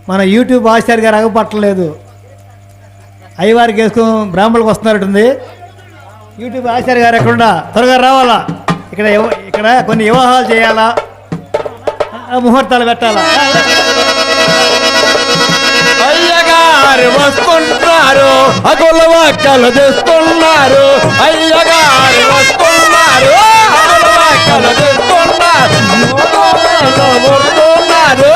మన యూట్యూబ్ ఆచార్య గారు అగపట్టలేదు. అయ్యవారికి వేసుకుని బ్రాహ్మణులకు వస్తున్నారటుంది. యూట్యూబ్ ఆచార్య గారు ఎక్కడుండా త్వరగా రావాలా. ఇక్కడ కొన్ని వివాహాలు చేయాలా, ముహూర్తాలు పెట్టాలా. అయ్యగారు వస్తున్నారు, అగుల వాక్యాలు చేస్తున్నారు. అయ్యగారు వస్తున్నారు, అగుల వాక్యాలు చేస్తున్నారు. వస్తున్నారు,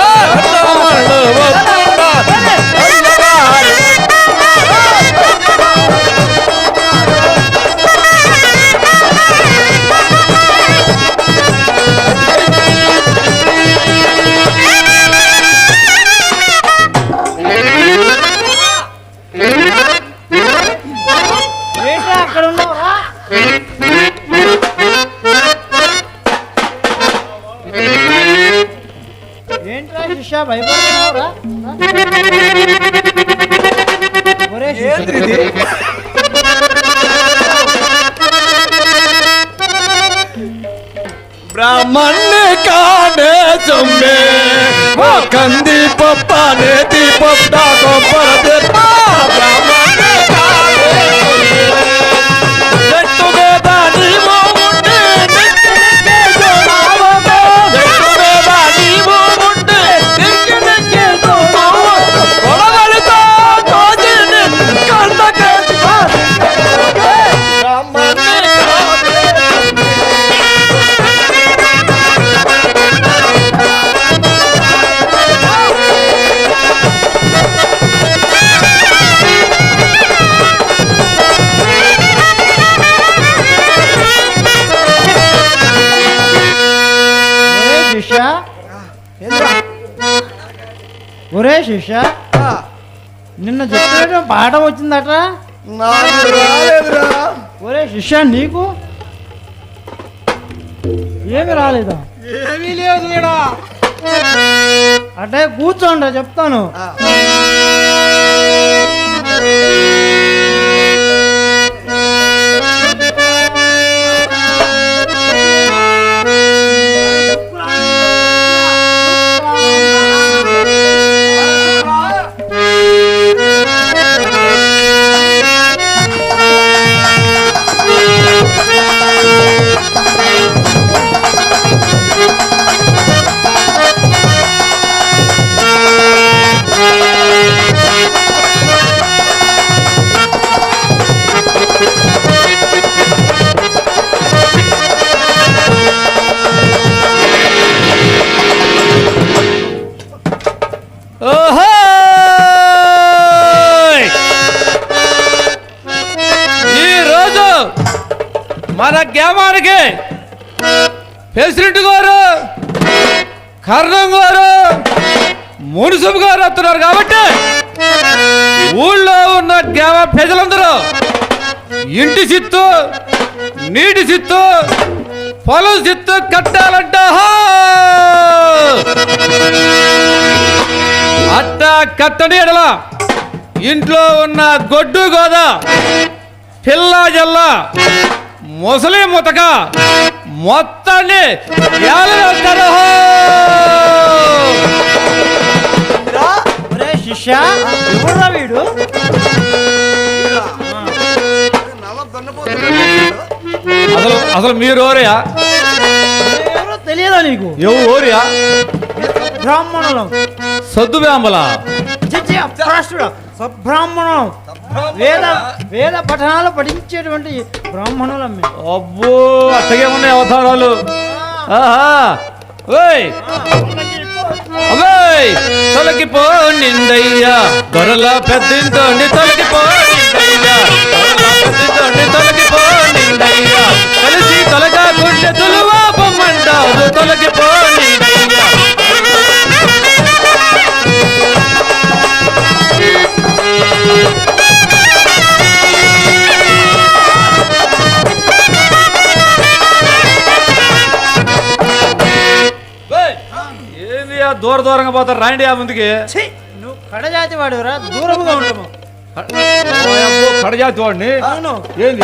ఏంట్రా శిష్య భయపడుతున్నావురా? ब्राह्मण काने चुम्बे वो कंदी पप्पा ने दी पप्पा को पर देता ब्राह्मण काने चुम्बे तुम्हें दानी वो मुंडे निकले जो नावा तुम्हें दानी वो मुंडे निकले जो नावा बड़ा वाले तो कोजिन करना करता ब्राह्मण ఒరే శిష్య, నిన్న చెప్పిన పాట వచ్చిందట. ఒరే శిష్య, నీకు ఏమి రాలేదా? ఏమీ లేదు. అంటే కూర్చోండి చెప్తాను. మన గ్రామానికి ప్రెసిడెంట్ గారు, కర్ణం గారు, మున్సిపల్ గారు వస్తున్నారు కాబట్టి ఊళ్ళో ఉన్న గ్రామ ప్రజలందరూ ఇంటి చిత్తు, నీటి చిత్తు, పొలం చిత్తు కట్టాలంట. అట్టా కట్టని ఎడల ఇంట్లో ఉన్న గొడ్డు గోద, పిల్ల జల్ల, ముసలి ముతక మొత్తాన్ని ఏలవేస్తారు. శిష్య, ఎవరురా వీడు? అసలు మీరు ఓరియా? తెలియదా నీకు? ఎవు ఓరియా? బ్రాహ్మణులం. సద్దు బ్రాహ్మణ సబ్రాహ్మణం, వేద పఠనాలు పఠించేటువంటి బ్రాహ్మణులం. అబ్బో, అట్టగే ఉన్నాయి అవతారాలు. తొలగిపో నిందయ్యా దొరల పెద్దింటో తొలగిపో నిందయ్యా, తొలగిపో నిందయ్యా, కలిసి తొలగా గుండె తులువా బొమ్మంటారు. తొలగిపో నిందయ్యా. దూర దూరంగా పోతారు, రాండి ఆ ముందుకి. నువ్వు కడజాతి వాడురా, దూరంగా ఉంటాము. కడజాతి వాడిని ఏంది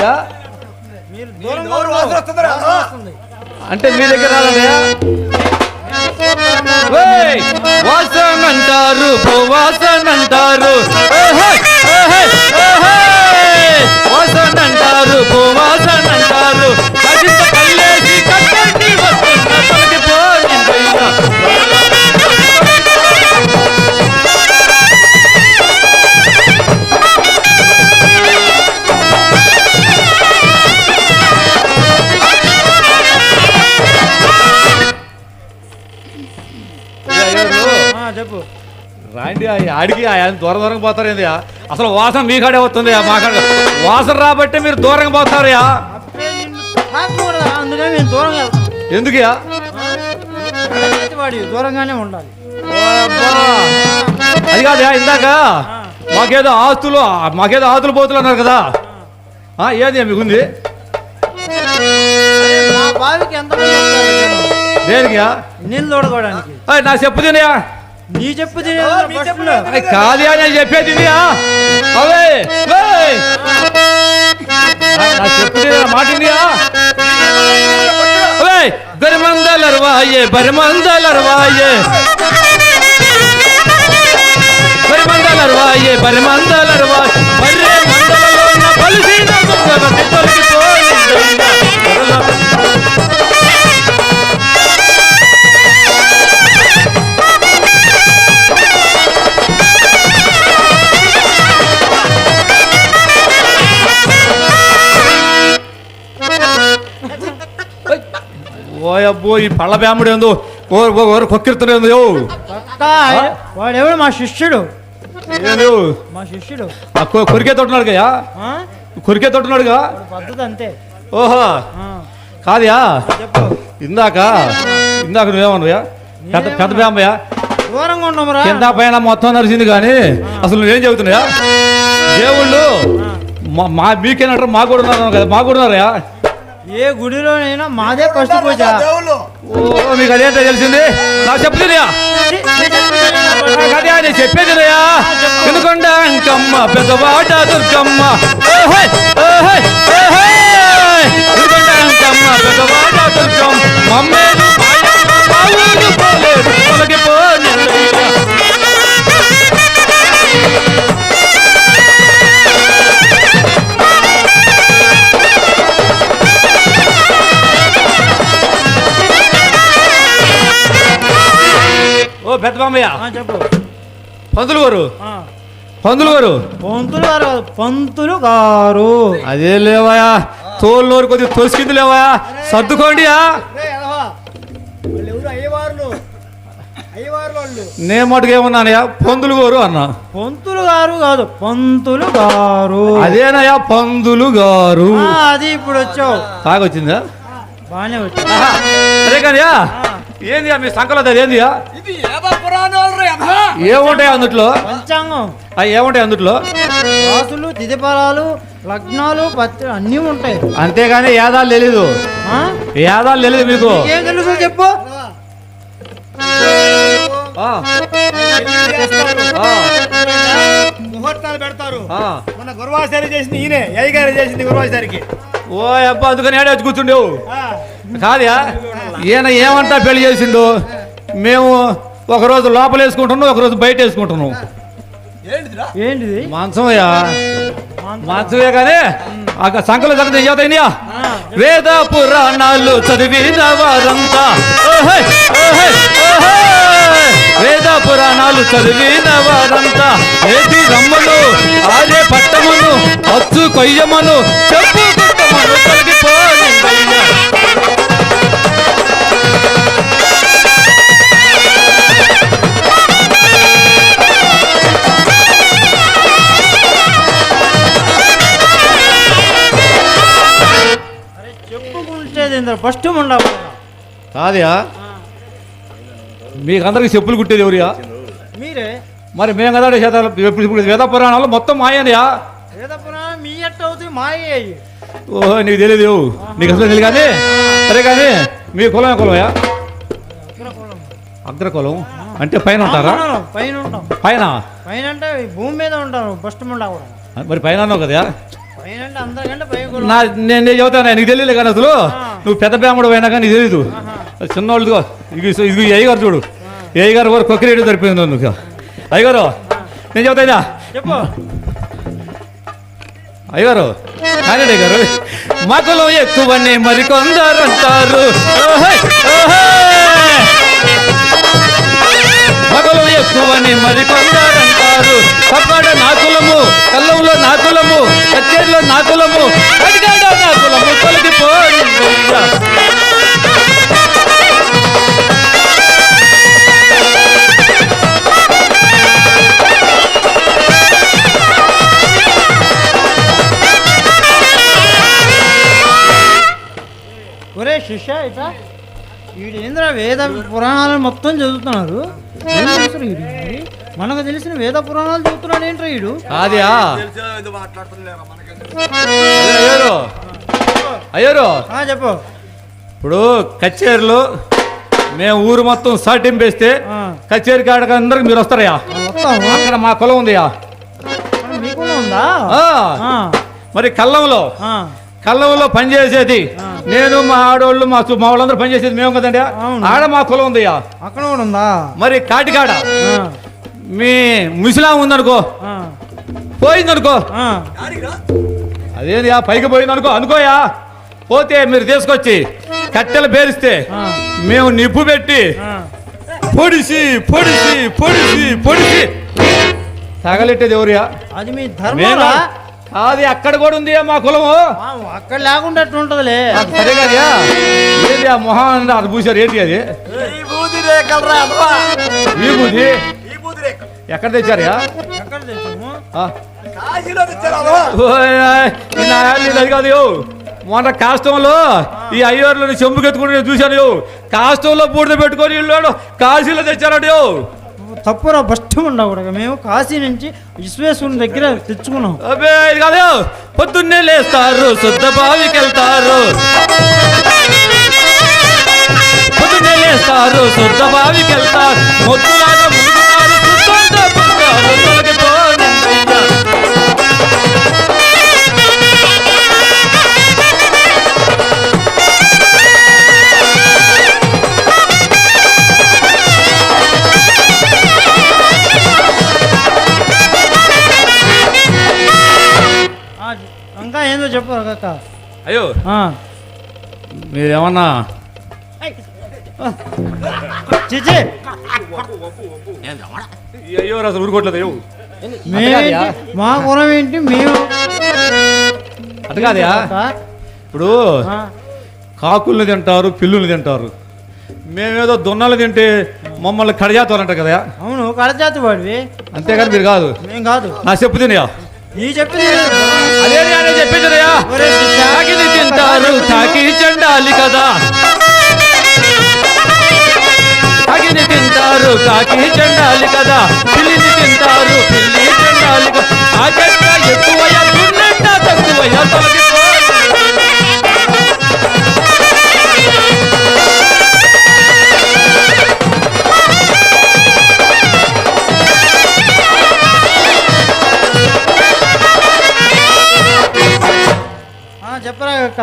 మీరు దూరంగా అంటే మీ దగ్గర రాదయ్యా? ఓయ్! వాసన అంటారు వాసన అంటారు వాసన అంటారు వాసన అంటారు కసింత కల్లేసి కట్టండి వస్తున్న తొలగిపోయిందయ్యా. చెప్పు. రాండి ఆడికి ఆయన దూరంగా పోతారేంది అసలు వాసన మీ కాడే వస్తుంది మా కాడ వాసన రాబట్టే మీరు దూరంగా పోతారయా. అందుకని నేను దూరంగా వెళ్తాను. ఎందుకయా? వాడి దూరంగానే ఉండాలి. అది కాదయా, ఇందాక మాకేదో ఆస్తులు పోతులు అన్నారు కదా, ఏది మీకుంది? మా బావికి ఎంత దేనికియా? నీళ్ళు తోడుకోవడానికి. నా చెప్పు తినయా. నీ చెప్పు కాదు నేను చెప్పేది తినయా. అవే నా చెప్పు మాట తినయా. అవే బరిమందలర్వాయే బరిమందలర్వాయే బరిమందలర్వాయే బరిమందలర్వాయే బర్రె మందలలో ఉన్న బలిసీన తొలగిపోయిందయ్యా. ఓయబ్బో ఈ పళ్ళ బ్యాముడు ఏందో కొక్కిరుతుందో. వాడెవడు? మా శిష్యుడు. ఏందో మా శిష్యుడు కొరికే తోటున్నాడు కయ్యా. కొరికే తోటున్నాడుగా పద్ధతి అంతే. ఓహో కాదయా. చెప్పు. ఇందాక నువ్వేమన్నాయా? పెద్ద బ్యామయ్యా. దూరంగా ఉండమురా. కింద పైన మొత్తం నరిసింది కానీ అసలు నువ్వేం చెబుతున్నాయా? దేవుళ్ళు మీకేనంటారు మా కూడా ఉన్నారు కదా, మా కూడా ఉన్నారయా? ఏ గుడిలోనైనా మాదే ఫస్ట్ పూజ. ఓ మీకు అదేంటో తెలిసింది? నాకు చెప్తున్నాయా? అదే నేను చెప్పేదినయా. ఎందుకంటే అంకమ్మ పెద్దవాట దుర్గమ్మ ఎందుకంటే అంకమ్మ పెద్దవాట దుర్గమ్మ మమ్మేలు పోలేదు తొలగిపోయిందయ్యా. ఓ పెద్ద బామ్మయ్య, చెప్పు. పంతులు గారు పంతులు గారు అదే లేవయా, తోలు నోరు కొద్దిగా తోసుకింది లేవయా, సర్దుకోండి. నేను మటుకు ఏమన్నానయ్యా? పంతులు గారు అన్నా. పంతులు గారు కాదు, పంతులు గారు. అదేనయ్యా పంతులు గారు. అది ఇప్పుడు వచ్చావు. తాగొచ్చిందా? బాగానే వచ్చావు. అదే కానియా, ఏంది మీ సంకలో అదేంది? ఏముంటాయి అందుట్లో? పంచాంగం. ఏముంటాయి అందుట్లో? రాసులు, తిథిఫలాలు, లగ్నాలు, పత్రి అన్నీ ఉంటాయి. అంతేగాని ఏదాలు తెలీదు. ఏదాలు తెలీదు మీకు? ఏం తెలుసు చెప్పు. ముహూర్తాలు పెడతారు. మన గురువాచారి చేసింది ఈయనే, అయ్యగారు చేసింది గురువాచారికి. ఓ అబ్బా, అందుకని ఏడాది కూర్చుండేవు కాదా? ఈయన ఏమంటా పెళ్లి చేసిండు? మేము ఒకరోజు లోపల వేసుకుంటున్నాం, ఒకరోజు బయట వేసుకుంటున్నాం. ఏంటిది? మాంసమయ్యా, మాంసమే కానీ సంకల జగన్ ఏదైనా వేద పురాణాలు చదివిన వారంతా వేద పురాణాలు చదివిన వారంతా ఏది రమ్మను ఆదే పట్టమును అచ్చు కొయ్యమను చెప్పు గుట్టమను తొలగిపోయిందయ్యా. ఫస్ట్ ఉండవు కాదయా, మీకు అందరికి చెప్పులు కుట్టేది ఎవరియా? మీరే. మరి మేము కదా ఇప్పుడు వేద పురాణాలు మొత్తం మాయనయా. వేద పురాణం మీ ఎట్ట అవుతుంది? మాయ. ఓహో, నీకు తెలియదు, నీకు అసలు తెలియదు. కానీ సరే, కానీ మీ కులమే కులమయా? అగ్రకులం అంటే పైన ఉంటారా? పైన ఉంటాం. పైన పైన అంటే భూమి మీద ఉంటారు. ఫస్ట్ ముండా కూడా. మరి పైన అన్నావు కదా? పైన అంటే అందరికంటే పై. నేను చెబుతాను, నీకు తెలియదు కానీ అసలు నువ్వు పెద్ద బ్రాహ్మడు అయినా కానీ నీకు తెలీదు. చిన్నోళ్ళుగా ఇది అయ్యగారు చూడు, అయ్యగారు కూడా కొక్కిరేటు సరిపోయింది అందుకు. అయ్యగారు నేను చెబుతాయినా చెప్పు. అయ్యగారు కానండి గారు, మగలు ఎక్కువని మరికొందరు అంటారు. మగలు ఎక్కువని మరికొందరు అంటారు. పక్కడ నాకులము, కల్లంలో నాకులము, కచ్చేరిలో నాకులము, అడిగాడ నాకులము తొలగిపోయి. ఒరే శిష్య ఇట్లా వీడు ఏంద్ర వేద పురాణాలు మొత్తం చదువుతున్నారు. ఏం చేస్తారు వీడు? మరి మనకు తెలిసిన వేద పురాణాలు చదువుతున్నాడు ఏంట్రా వీడు? అదియా అయ్యారు అయ్యారు చెప్పు. ఇప్పుడు కచేరీలో మేము ఊరు మొత్తం సాటింపేస్తే కచేరీ కాడకి అందరికి మీరు వస్తారయ్యా. వస్తాము. అక్కడ మా కులం ఉందియా. మీకు ఉందా? మరి కల్లంలో పనిచేసేది నేను, మా ఆడవాళ్ళు, మా వాళ్ళందరూ పనిచేసేది మేము కదండి. ఆడ మా కులం ఉందయ్యా. అక్కడ కూడా ఉందా? మరి కాటికాడ మీ ముసలాం ఉందనుకో, పోయిందనుకో, అదేంది పైకి పోయిందనుకో, అనుకోయా, పోతే మీరు తీసుకొచ్చి కట్టెలు పేరిస్తే మేము నిప్పు పెట్టి పొడిసి పొడిసి పొడిసి పొడిసి తగలెట్టేది ఎవరియా? అది మీ ధర్మం. అది అక్కడ కూడా ఉంది మా కులము. అక్కడ లేకుండా ఉంటదిలే. సరే కదా, ఏది ఆ మొహం అది పూసారు, ఏంటి అది? విభూది ఎక్కడ తెచ్చారయా? అది కాదు, మొన్న కాష్టంలో ఈ అయ్యోర్లను చెంపుకెత్తుకుని చూశాను. కాష్టంలో బూడిద పెట్టుకొని ఇల్లు కాశీలో తెచ్చారు. తప్పురా, భష్టం ఉండకూడదు. మేము కాశీ నుంచి విశ్వేశ్వరుని దగ్గర తెచ్చుకున్నాం. అబ్బే ఇది కాదు, పొద్దున్నే లేస్తారు, శుద్ధ బావికి వెళ్తారు. పొద్దున్నే లేస్తారు, శుద్ధ బావికి వెళ్తారు. మొద్దులాగా మునుగుతారు, శుద్ధంగా పుడతారు, తొలగిపోనిందయ్యా. ఇంకా ఏందో చెప్పు కాక. అయ్యో మీరేమన్నా చిచి అయ్యో అసలు ఊరుకోవట్లేదు. అయ్యో మా కులం ఏంటి? మేము అటు కాదయా, ఇప్పుడు కాకుల్ని తింటారు, పిల్లుల్ని తింటారు. మేమేదో దొన్నలు తింటే మమ్మల్ని కడజాతాలంటారు కదా. అవును, కడజాతి వాడివి. అంతేగాని మీరు కాదు. మేం కాదు. నా చెప్పు తినయా. నీ చెప్పింది అదే చెప్పిందిరయ్యా. తాకిని తింటారు, తాకి చెండాలి కదా. తాకిని తింటారు, తాకి చెండాలి కదా. పిల్లిని తింటారు, పిల్లి చెండాలి కదా. ఆ చెట్ట ఎక్కువయ్యా, దున్నెట్ట తక్కువయ్యా, తొలగిపో. చెప్పరా అక్క.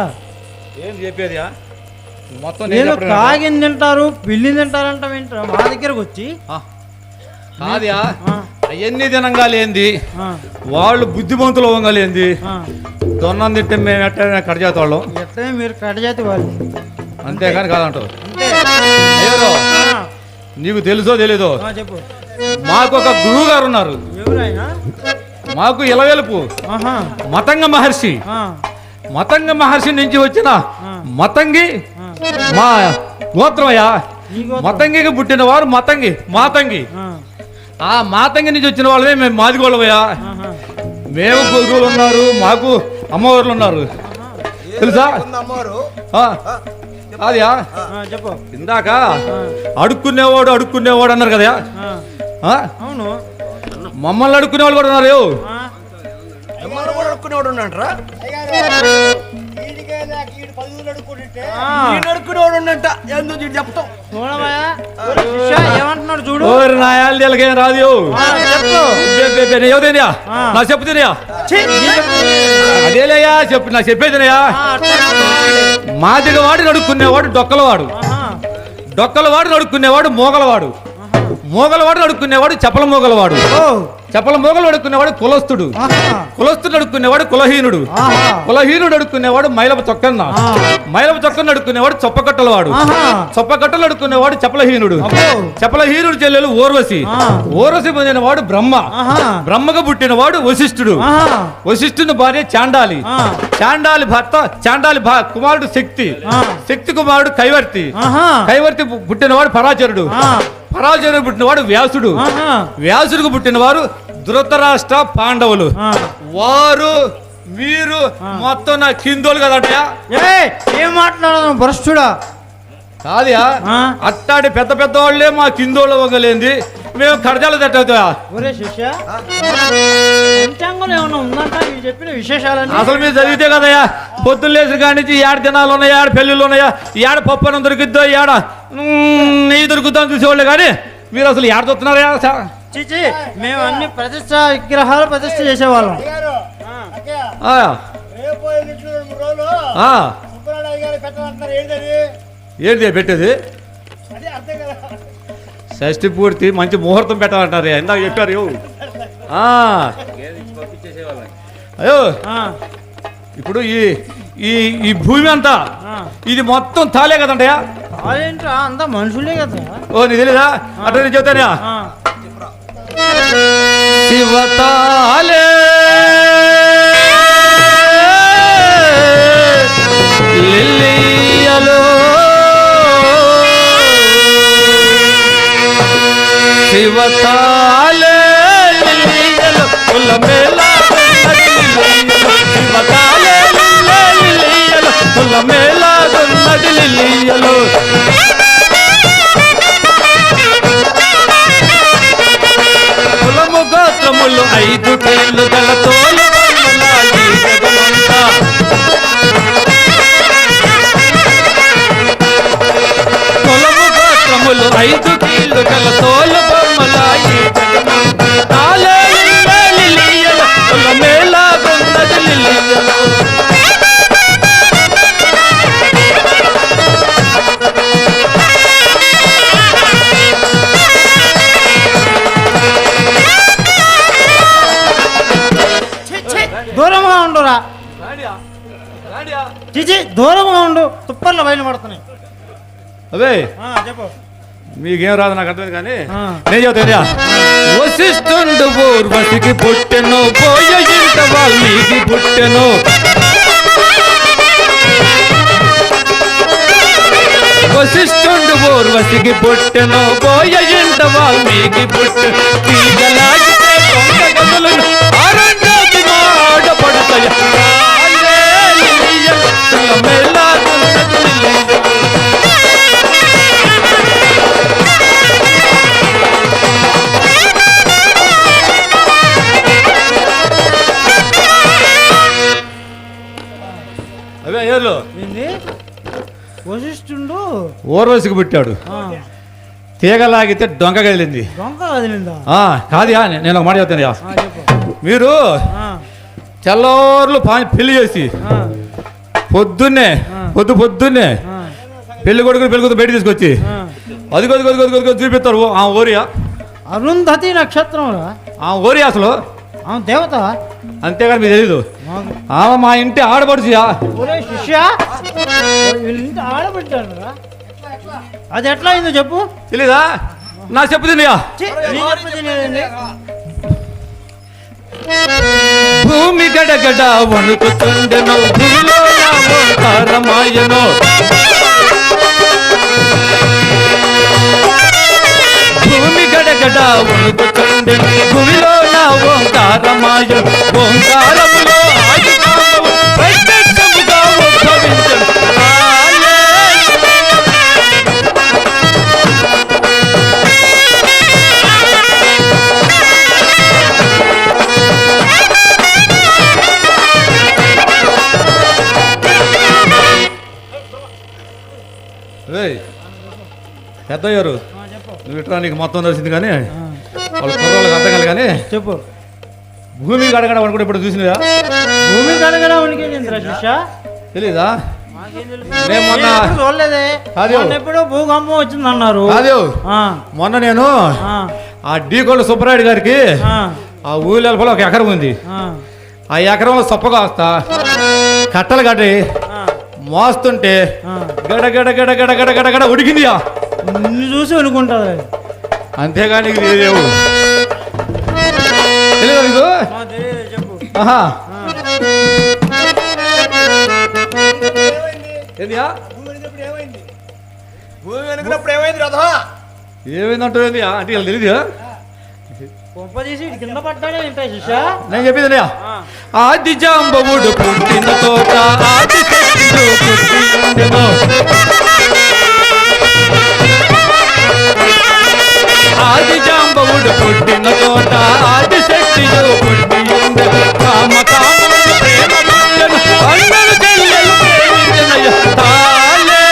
ఏం చెప్పేది మొత్తం? నేను కాగిని తింటారు, పిల్లిని తింటారంట. వింటారా మా దగ్గరకు వచ్చి? కాదా, అవన్నీ తినంగాలేంది, వాళ్ళు బుద్ధిమంతులు అవ్వగలేంది. దొన్నం తింటే మేము ఎట్లా కడజాతి వాళ్ళం. ఎట్లా మీరు కడజాతి వాళ్ళు, అంతేగాని కాదంటారు. ఎవరో నీకు తెలుసో తెలీదో, చెప్పు. మాకు ఒక గురువు గారు ఉన్నారు. ఎవరైనా? మాకు ఇలవెలుపు మతంగ మహర్షి. మతంగ మహర్షి నుంచి వచ్చిన మతంగి మా గోత్రమయ్యా. మతంగికి పుట్టిన వారు మాతంగి. ఆ మాతంగి నుంచి వచ్చిన వాళ్ళమే మేము మాదిగోళ్ళమయ్యా. మేము గురువులు ఉన్నారు, మాకు అమ్మవార్లు ఉన్నారు, తెలుసా? అదియా చెప్పు. ఇందాక అడుక్కునేవాడు అన్నారు కదా. అవును, మమ్మల్ని అడుక్కునేవాళ్ళు కూడా ఉన్నారు. ఏమంటున్నాడు చూడు. నాయాలకేం రాదు. నా చెప్పు తినయా. అదేలేయా చెప్పు, నా చెప్పేదినయా. మాదిగవాడు అడుక్కునేవాడు డొక్కలవాడు. డొక్కలవాడు నడుక్కునేవాడు మోగలవాడు, మోగలవాడు నడుక్కునేవాడు చపల మోగలవాడు, ఓ చపల మోగలు అడుక్కునేవాడు కులస్తుడు, ఆహా కులస్తుడు అడుక్కునేవాడు కులహీనుడు, ఆహా కులహీనుడు అడుక్కునేవాడు మైలపు చొక్కన్న, మైలపు చొక్కన్న అడుక్కునేవాడు చొప్పకట్టలవాడు, ఆహా చొప్పకట్టలు అడుక్కునేవాడు చపలహీనుడు, అబ్బో చపలహీనుడు చెల్లెలు ఊర్వశి, ఆ. ఊర్వశి పొందినవాడు బ్రహ్మ, ఆహా బ్రహ్మగా పుట్టినవాడు వశిష్ఠుడు, ఆహా వశిష్ఠుని భార్య చాండాలి, ఆ. చాండాలి భర్త చాండాలి కుమారుడు శక్తి, ఆ. శక్తి కుమారుడు కైవర్తి, ఆహా కైవర్తి పుట్టినవాడు పరాచరుడు, ఆ. పరాచరుడు పుట్టినవాడు వ్యాసుడు, ఆహా వ్యాసుడికి పుట్టినవారు ధృతరాష్ట్ర పాండవులు. ఆ. వారు మీరు మొత్తం నా కిందోలు కదటయా. ఏయ్ ఏం మాట్లాడదాం భ్రష్టుడా. కాదుయా, ఆ. అట్టాడి పెద్ద పెద్ద వాళ్ళే మా కిందోళ్ళు వంగలేంది, మేము కడజాలు తట్టవుతా. ఒరే శిష్య పంచాంగంలో ఏమన్నా ఉందంట మీరు చెప్పిన విశేషాలన్నీ? అసలు మీరు చదివితే కదయ్యా, పొద్దున్న లేచిన కాడి నుంచి ఏడ దినాలు ఉన్నాయా, ఏడ పెళ్ళిళ్ళు ఉన్నాయా, ఏడ పప్పు అన్నం దొరికిద్దో, ఏడ నెయ్యి దొరుకుద్దో అని చూసేవాళ్ళు కానీ మీరు అసలు ఏడ చూస్తున్నారా? చిచి మేము అన్ని ప్రతిష్ట విగ్రహాలు ప్రతిష్ట చేసేవాళ్ళం. ఆ, ఆ, ఏంటి పెట్టేది? షష్ఠి పూర్తి మంచి ముహూర్తం పెట్టాలంటారు, ఇందాక చెప్పారు. ఆ, అయ్యో ఆ, ఇప్పుడు ఈ ఈ ఈ భూమి అంతా ఆ. ఇది మొత్తం తాలే కదంటయా. అదేంట్రా అంతా మనుషులే కదా. ఓ నీ తెలీదా? అట్లా నేను చెప్తానా? ఆ. శివతాలే లిల్లియలో శివతాలే లిల్లియలో కులమేలా శివతాలే లిల్లియలో కులమేలా ఉన్నది లిల్లియలో కులము గోత్రములు 5 కళ్ళు గల తోలు బొమ్మలాగి జగమంతా. కులము గోత్రములు 5 కళ్ళు గల తోలు బొమ్మలాగి జగమంతా. తాలే లిల్లియలో కులమేలా ఉన్నది లిల్లియలో. దూరంగా ఉండురా. చిచి దూరంగా ఉండు, తుప్పర్లు బయలు పడుతున్నాయి. అవే చెప్పు. మీకేం రాదు నాకు అర్థం కానీ ఆ. నేను చెబుతా. వశిష్ఠుండు ఊర్వశికి పుట్టెను, పోయ ఇంట వాల్మీకి పుట్టెను. వశిష్ఠుండు ఊర్వశికి పుట్టెను, పోయ ఇంట వాల్మీకి పుట్టెను. తీగలాగితే కొంగ గదులను ఆరంజాతి మాడపడతాయ. అవే ఏర్లు ఏంది వశిష్ఠుండు ఊర్వశికి పుట్టాడు, తీగలాగితే డొంక కదిలింది. దొంగ కదిలిందా? కాదుయా, నేను ఒక మాట చెప్తాను. చెప్పు. మీరు ఆ, తెల్లవారులు పెళ్లి చేసి ఆ, పొద్దున్నే పొద్దున్నే ఆ, పెళ్లి కొడుకుని పెళ్లి కూతురు బయట తీసుకొచ్చి ఆ. అదిగో చూపిస్తారు. ఆ ఓరియా, అరుంధతి నక్షత్రంరా. ఆ ఓరియా అసలు అవును దేవత. అంతేగాని మీకు తెలీదు. ఆమె మా ఇంటి ఆడపడుచుయా. ఒరే శిష్య వీళ్ళింటి ఆడబెట్టాడురా. అది ఎట్లా అయిందో చెప్పు. తెలీదా? నా చెప్పు తినయా. ఛీ, నీ చెప్పు తెలియదండి. భూమి గడగడ వణుకుతుండెను, భూమిలో నా ఓంకారమాయను. భూమి గడగడ వణుకుతుండెను, భూమిలో నా ఓంకారమాయను. ఓంకారములో ఆయుధాము ప్రత్యక్షముగా ఉద్భవించెను. పెద్దయ్యారు చెప్పు. నువ్వు ఇట్లా నీకు మొత్తం తెలిసింది కానీ వాళ్ళ కుర్రోళ్ళకి అర్థం కాదు కానీ చెప్పు. భూమి గడగడ వణుకుడు ఇప్పుడు చూసినదా? భూమి కడగడా ఉనికిందిరా శిష్య. తెలీదా? నేను మొన్న చూడలేదే. కాదు. మొన్న ఎప్పుడో భూకంపం వచ్చింది అన్నారు. కాదు మొన్న నేను ఆ డీకోళ్ళ సుబ్బరాయుడు గారికి ఆ ఊళ్ళ ఒక ఎకరం ఉంది. ఆ ఎకరంలో సొప్పగా వస్తా కట్టలు కట్టి మోస్తుంటే గడ గడ గడ గడ గడ గడ గడ ఉడికిందియా. నిన్ను చూసి అనుకుంటుంది. అంతేగాని ఇది తెలియదు నీకు? ఆహా ఏందియా? భూమి వెనుకున్నప్పుడు ఏమైంది రథం? ఏమైందంటూ ఏంది అంటే వీళ్ళు తెలియదు. తీసి కింద పడ్డాడే ఏంటో శిష్యా. నేను చెప్పింది ఆది జాంబవుడు పుట్టిన తోట ఆది శక్తిలో పుట్టిండెను. ఆది జాంబవుడు పుట్టిన తోట ఆది శక్తిలో పుట్టిండెను. కామ కాముడు ప్రేమ పుట్టెను. అందరు చెల్లెలు ప్రేమించెనయ్య తాలే.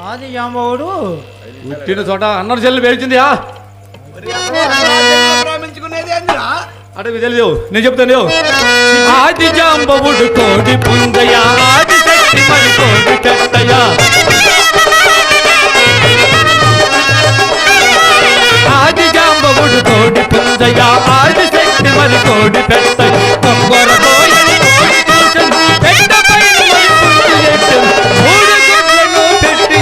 ఆది జాంబవుడు పుట్టిన చోట అన్నరు చెల్లెలు పేర్చిందియా. ప్రేమించుకునేది ఏందిరా? అంటే మీకు తెలియదు, నేను చెప్తాను. ఆది జాంబవుడు కోడి పుంజయ్య ఆది శక్తి మరి కోడి కట్టయ్య. ఆది జాంబవుడు కోడి పుంజయ్య ఆది శక్తి మరి కోడి పెట్టయ్య. కొబ్బర కోయని కోడి కూర్చొని పెట్ట పైన మరి పుంజు ఎట్టెను. మూడు గుడ్లను పెట్టి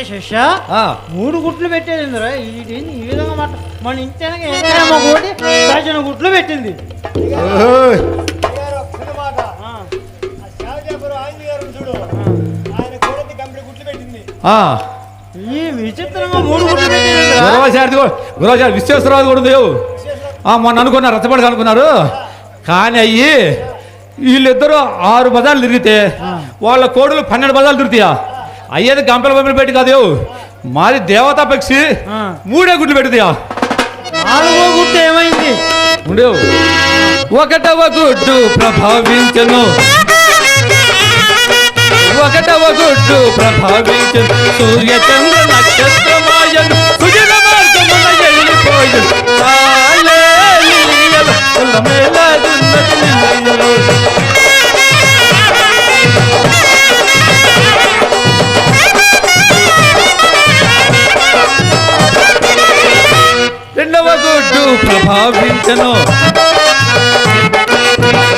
శిష్యా 3 గుట్లు పెట్టేది ఇందురా. ఈ విధంగా మాట మన ఇంటి కోటి డజన్ గుట్లు పెట్టింది. ఈ విచిత్రంగా 3 గుట్లు పెట్టింది. గురవాచారి విశ్వేశ్వరరావు కూడా ఉంది. మొన్న అనుకున్నారు రచ్చబడి అనుకున్నారు. కానీ అయ్యి వీళ్ళిద్దరూ 6 బజార్లు తిరిగితే వాళ్ళ కోడులు 12 బజార్లు తిరుగుతాయా. అయ్యేది గంపల బొమ్మలు పెట్టి కాదు, మాది దేవతా పక్షి 3 గుడ్లు పెడుతాయా. 4వ గుడ్డు ఏమైంది? ఉండేవు. 1వ గుడ్డు ప్రభావించను. 1వ గుడ్డు ప్రభావించను. సూర్య చంద్ర నక్షత్రమాయను సుజన మార్గమున వెళ్ళిపోయను. రెండవ గుడ్డు ప్రభావించను.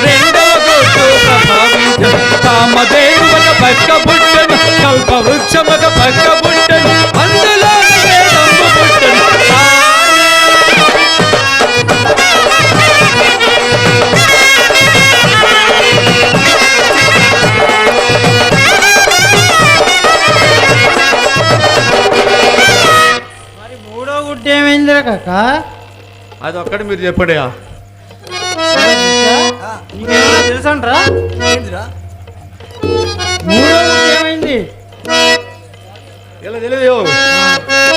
2వ గుడ్డు ప్రభావించను. కామదేవు ఒక పక్క పుట్టను. కల్ప వృక్షం ఒక పక్క పుట్టను. అందులో వేదము పుట్టను. మరి 3వ గుడ్డు ఏమైందిరా కాక? అది ఒక్కటి మీరు చెప్పండి. తెలుసంట్రా? ఏందిరా? 3వ గుడ్డు ఏమైంది? ఇలా తెలియదు.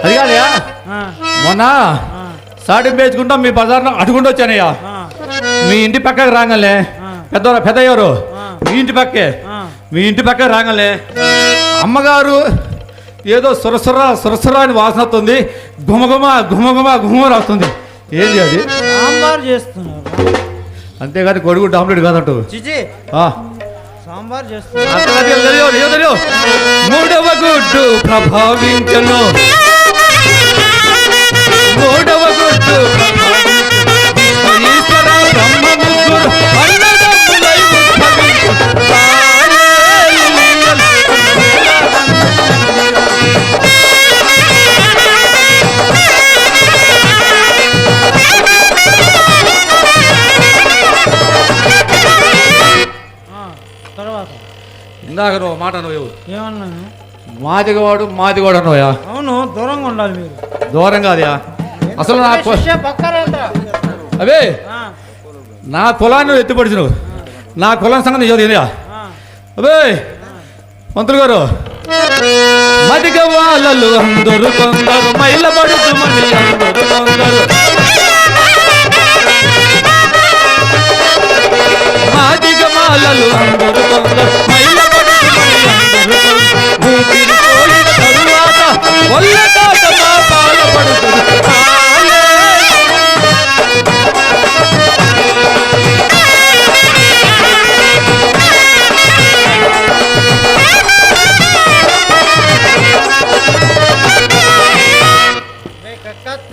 అది కాదయా, మొన్న సాటింపు వేసుకుంటాం మీ బజార్లో అటుకుంటూ వచ్చానయ్యా. మీ ఇంటి పక్కకి రాగలే పెద్దయ్యారు. మీ ఇంటి పక్కే రాగలే అమ్మగారు ఏదో సురసుర అని వాసన వస్తుంది. గుమగుమ గుమగుమ గుమ వస్తుంది. ఏంది అది? సాంబార్ చేస్తున్నారు. అంతేగాని కొడుగుడ్డు ఆమ్లెట్ కాదంటూ. చిచి సాంబార్ చేస్తున్నారు. 3వ గుడ్డు ప్రభావించను. 3వ గుడ్డు ఈశ్వర బ్రహ్మ ముగ్గురు అన్నదమ్ములై ఉద్భవించు. తర్వాత ఇందాక నువ్వు మాట నువ్వు ఏమన్నాను? మాదిగవాడు అన్నోయా. అవును, దూరంగా ఉండాలి మీరు. దూరం కాదయా. అసలు అవే నా కులాన్ని ఎత్తిపడిచినవు. నా కులం సంగతి చదివిందా? అవే మంత్రులు గారు మదిగ వాళ్ళలు అందరు కొందరు మైల పడుతుమని అందరు కొందరు మాదిగ మాలలు అందరు కొందరు మైల పడుతుమని అందరు కొందరు ఊపిరి పోయిన తరువాత ఒళ్ళ దాట మా పాల పడుతుంది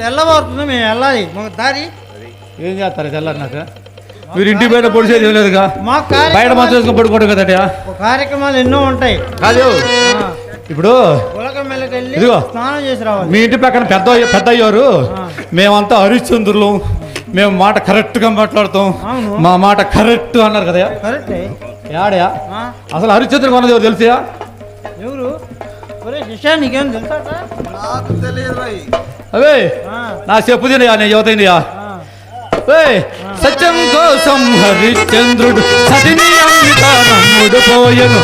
తెల్లవారుతుంది మేము వెళ్ళాలి మాకు దారి ఏం చేస్తారు తెల్లారి నాకు మీరు ఇంటికి బయట పొడిచేది ఏం లేదుగా మాకు బయట మంచి వేసుకొని పడుకోవడం కదట కార్యక్రమాలు ఎన్నో ఉంటాయి కాదు ఇప్పుడు వెళ్ళి ఇదిగో స్నానం చేసి రావాలి మీ ఇంటి పక్కన పెద్ద అయ్యారు మేమంతా హరిశ్చంద్రులు మేము మాట కరెక్ట్గా మాట్లాడతాం అవును. మా మాట కరెక్ట్ అన్నారు కదా కరెక్టే యాడయా అసలు హరిశ్చంద్రుడు అన్నది ఎవరు తెలుసా ఎవరు శిష్యా నీకేం తెలుసా నాకు తెలియదు అవే నా చెప్పు తినయా నేను యువతైనయా సత్యం కోసం హరిశ్చంద్రుడు సతిని అమిత నమ్ముడు పోయెను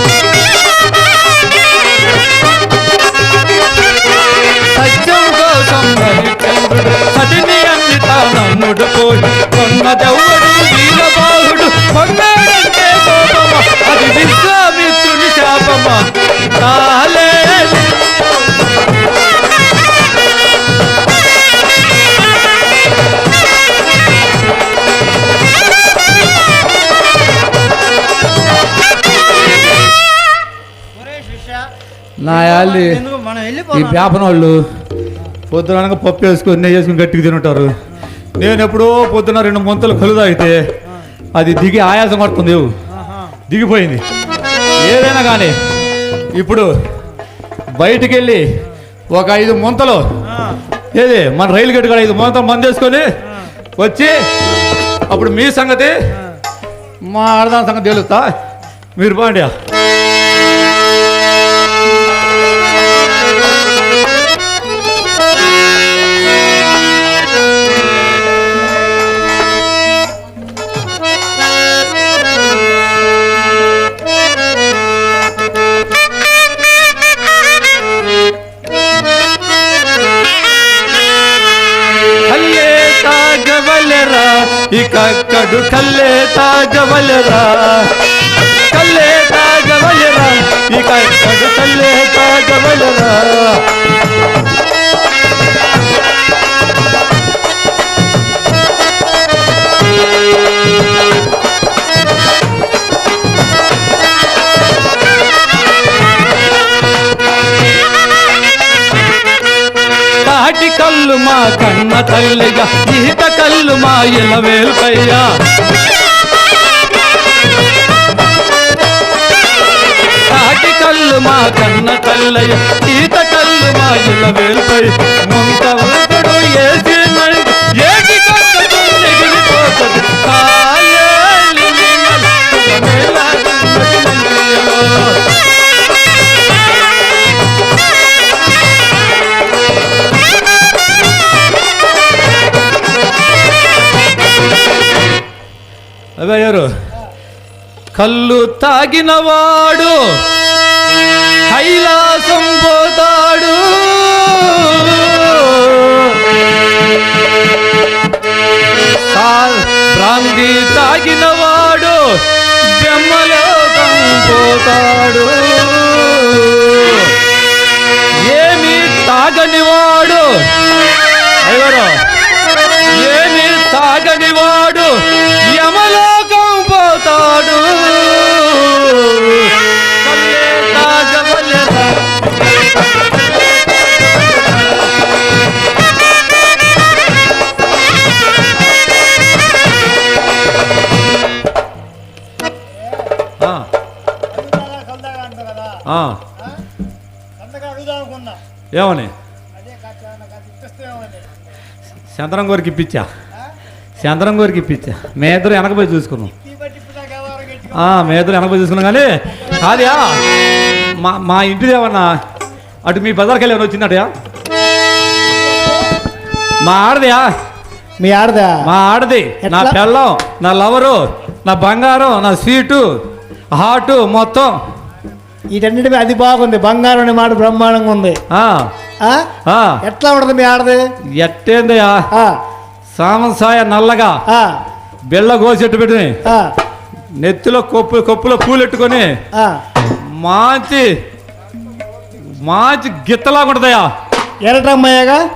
సత్యం కోసం హరిశ్చంద్రుడు సతిని అమిత నమ్ముడు పోయి కొన్నదెవ్వడు వీరబాహుడు కొన్నాడంటే కోపమా అది విశ్వామిత్రుని శాపమా తాలే నా యాళ్ళు ఈ పేపన వాళ్ళు పొద్దున పప్పు వేసుకొని నెయ్యి వేసుకుని గట్టిగా తింటారు నేను ఎప్పుడో పొద్దున 2 ముంతలు కలుదా అయితే అది దిగి ఆయాసం పడుతుంది దిగిపోయింది ఏదైనా కానీ ఇప్పుడు బయటికి వెళ్ళి ఒక 5 ముంతలు ఏది మన రైలు గట్టు కూడా 5 ముంతలు మంది వేసుకొని వచ్చి అప్పుడు మీ సంగతి మా ఆడదాని సంగతి తెలుస్తా మీరు బాండి ఇకక్కడు కల్లే తాగవలరా కల్లే తాగవలరా ఇకక్కడు కల్లే తాగవలరా తాటి కళ్ళు మా కన్న తల్లిగా ఈత కళ్ళు మా ఇలవేల్పయ్యా తాటి కళ్ళు మా కన్న తల్లయ్య ఈత కళ్ళు మా ఇలవేల్పై ముంత ఒకడు ఏసి ఏటి కక్కడు ఎగిరిపోతుంది అవయ్యారు కళ్ళు తాగినవాడు కైలాసం పోతాడు బ్రాంతి తాగినవాడు బ్రహ్మలోకం పోతాడు ఏమి తాగనివాడు ఎవరో ఏమి తాగనివాడు యమలోకం పోతాడు కల్లే తాగవలెరా ఏమని చంద్రం గారికి ఇప్పించా చంద్రం గారికి ఇప్పించా మే ఇద్దరు వెనకపోయి చూసుకున్నాం మే ఇద్దరు వెనకపోయి చూసుకున్నాం కానీ కాదయా మా ఇంటిది ఏమన్నా అటు మీ బజార్కి వెళ్ళి ఏమైనా వచ్చిందటయా మా ఆడదయా మీ ఆడదా మా ఆడది నా పెళ్ళం నా లవరు నా బంగారం నా స్వీటు హాటు మొత్తం వీటన్నిటి మీద అది బాగుంది, బంగారం అనే మాట బ్రహ్మాండంగా ఉంది. ఆ, ఆ? ఆ. ఎట్లా ఉంటుంది మీ ఆడది? ఎట్టేందయ్యా ఆ, సామంసాయ నల్లగా ఆ, బెల్ల గోసెట్టు పెట్టుని ఆ, నెత్తిలో కప్పులో పూలెట్టుకొని ఆ. మంచి మంచి గిత్తలాగా ఉంటుందయ్యా. ఎర్రటమ్మయ్యగా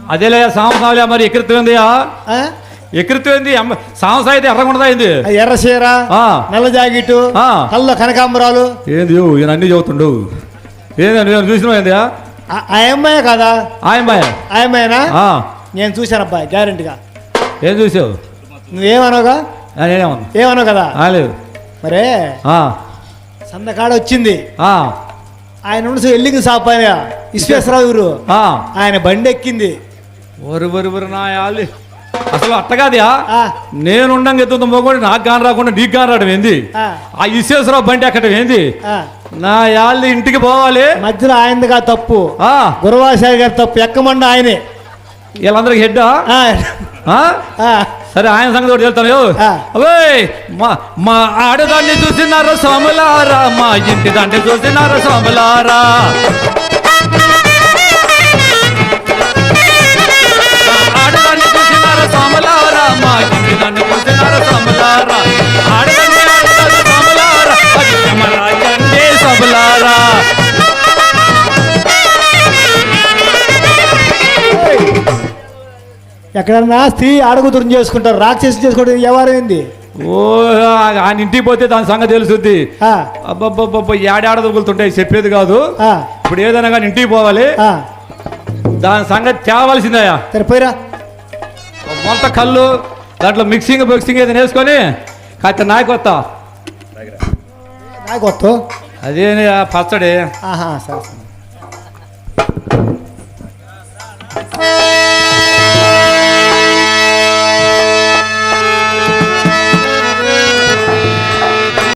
అదేలే సాంసాలే మరి ఎక్కడిపోయిందయ్యా, ఆ? ఎక్కడిపోయింది సాంసా అయితే ఎర్రగా ఉంటుందా ఏంది? ఆ ఎర్ర చీర, ఆ. నల్ల జాకెట్, ఆ. కళ్ళ కనకాంబరాలు. ఏంది ఈయన అన్ని చదువుతుండు, ఏంది నేను చూసినావు ఏందియా? ఆ అమ్మాయి కదా? ఆయమ్మాయ ఆ అమ్మాయినా? నేను చూశాను అబ్బాయి, గ్యారెంటీగా. ఏం చూసావు? నువ్వేమనవుగా? నేనేమన్నా ఏమన్నావు కదా? లేదు. మరే సందకాడ వచ్చింది, ఆయన ఉండి ఎల్లింగ్ షాప్ ఆయన విశ్వేశ్వరరావు ఊరు, ఆయన బండి ఎక్కింది. ఒరు నా యాలి అసలు అట్టగాదియా, ఆ, నేను ఉండంగా ఎత్తుతో మొగోడి నాకు గాని రాకుండా నీకు గాని రావడం ఏంది? ఆ, ఆ విశ్వేశ్వరరావు బండి అక్కడ ఏంది? ఆ. నా యాళ్ళు ఇంటికి పోవాలి. మధ్యలో ఆయనదిగా తప్పు, ఆ గురవాసారి గారి తప్పు, ఎక్కమండి ఆయనే. వీళ్ళందరికి హెడ్. ఆ, ఆ, సరే ఆయన సంగతి కూడా చెప్తాను. ఆ. అవే మా ఆడదాన్ని చూసినారు సోమలారా, మా ఇంటి దాన్ని చూసినారు సోమలారా, ఆడదాన్ని చూసినారు సోమలారా, మా ఇంటి దాన్ని చూసినారు సోమలారా, ఆడదాన్ని ఆడదాన్ని సోమలారా, అది యమరాజన్నే సోమలారా. ఎక్కడన్నా స్త్రీ ఆడగుతురు చేసుకుంటారు, రాక్షసు చేసుకోవడం వ్యవహారం ఏంది? ఓ ఆయన ఇంటికి పోతే దాని సంగతి తెలుసుద్ది. ఆ, అబ్బబ్బబ్బ ఏడాడ దొరుకుతుంటాయి, చెప్పేది కాదు. ఆ, ఇప్పుడు ఏదైనా కానీ ఇంటికి పోవాలి, ఆ. దాని సంగతి తేవాల్సిందయ్యా. సరే పోయిరా. మొంత కళ్ళు దాంట్లో మిక్సింగ్ ఏదైనా వేసుకొని కాస్త నాయకొత్త నాకు వద్దు. అదే పచ్చడి. ఆహా, సరే సరే.